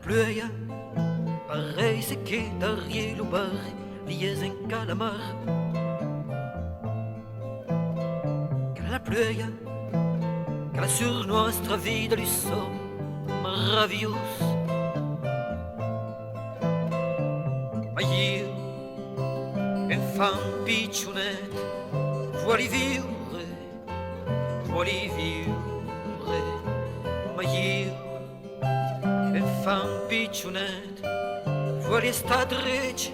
pluie, pareil c'est che d'Ariel au bar, liés en calamar. Que la pluie, que la sur nostra vida li so maravilhoso. Ma io, enfant piccionet, vuoi vivere, vuoi vivere. Ma io, enfant piccionet, vuoi sta drece.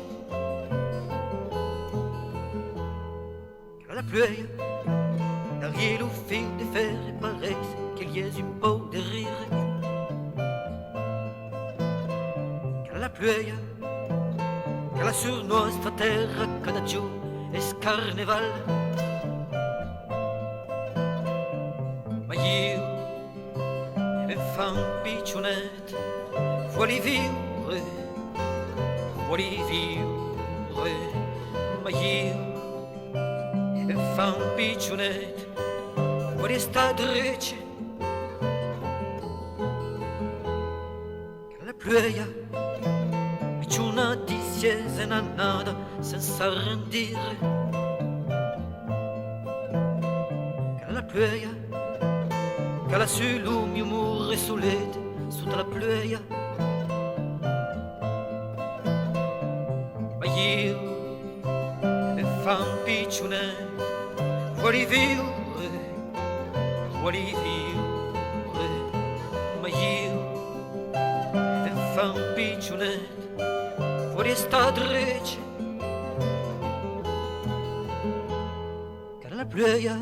Que la pluie, derrière le fil de fer, paraisse qu'il y ait un peu de rire. Que la pluie, que la sur nostra terra cada giorno è carneval. Ma io, enfant piccionet, vuoi vivere, vuoi vivere. Ma io, enfant piccionet, vuoi sta drece. Que la pluie, picciona discesa na nada senza rendire. Que la pluie, che la sul mio muro solete sotto la pluie. Ma io, enfant piccionet, vuoi vivere, vuoi vivere. Ma io, enfant piccionet, vuoi sta drece. Que la pluie,